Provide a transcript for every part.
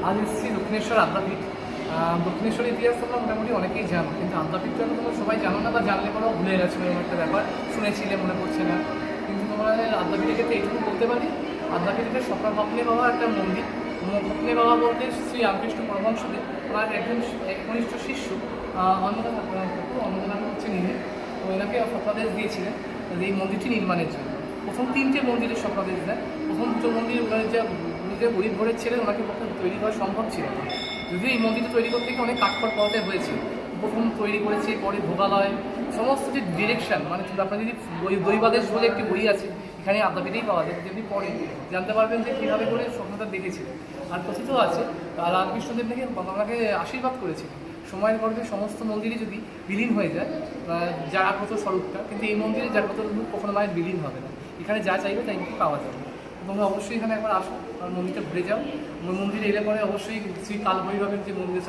আজ এসেছি দক্ষিণেশ্বর আদ্যাপীঠ। দক্ষিণেশ্বর ইতিহাস তোমরা মোটামুটি অনেকেই জানো, কিন্তু আদ্যাপীঠটা তোমরা সবাই জানো না, বা জানলে পরেও ভুলে গেছো এরকম একটা ব্যাপার, শুনেছিলে মনে পড়ছে না। কিন্তু তোমরা আদ্যাপীঠের ক্ষেত্রে এইটুকু বলতে পারি, আদ্যাপীঠে স্বপ্নে বাবা একটা মন্দির। স্বপ্নে বাবা বলতে শ্রী রামকৃষ্ণ পরমহংসদেব ওনার একজন একনিষ্ঠ শিষ্য অন্নদান হচ্ছে নিজে, তো এনাকে স্বপ্নাদেশ দিয়েছিলেন এই মন্দিরটি নির্মাণের জন্য। প্রথম 3টে মন্দিরের স্বপ্নাদেশ দেয়। প্রথম 2টো মন্দির ওনার যে গরিব ঘরের ছেলে, ওনাকে পক্ষে তৈরি করা সম্ভব ছিল না, যদিও এই মন্দিরটা তৈরি করতে গিয়ে অনেক কাঠখড় পোহাতে হয়েছে। প্রথম তৈরি করেছে, পরে ভোগালয়, সমস্ত যে ডিরেকশন, মানে আপনার যদি দৈবাদেশ বলে একটি বই আছে, এখানে আদ্যাপীঠেই পাওয়া যায়, যদি পরে জানতে পারবেন যে কীভাবে করে স্বপ্নটা দেখেছিলেন। আর কথিত আছে রামকৃষ্ণদেব নাকি ওনাকে আশীর্বাদ করেছিলেন, সময়ের গর্ভে সমস্ত মন্দিরই যদি বিলীন হয়ে যায় জাগ্রত স্বরূপটা, কিন্তু এই মন্দিরে জাগ্রত রূপ কখনো মায়ের বিলীন হবে না, এখানে যা চাইবে তাই নাকি পাওয়া যাবে। তোমরা অবশ্যই এখানে একবার আসো আর মন্দিরটা ঘুরে যাও। মন্দিরে এলে পরে অবশ্যই শ্রী কালভৈরবের যে মন্দির,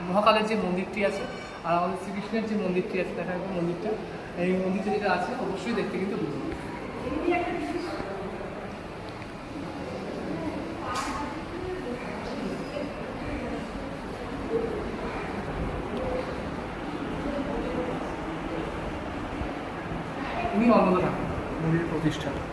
মহাকালের যে মন্দিরটি আছে, আর আমাদের শ্রীকৃষ্ণের যে মন্দিরটি আছে, দেখা যাবে মন্দিরটা, এই মন্দিরটা যেটা আছে অবশ্যই দেখতে কিন্তু ভুলবে। উনি অন্নদা ঠাকুর, মন্দিরের প্রতিষ্ঠাতা।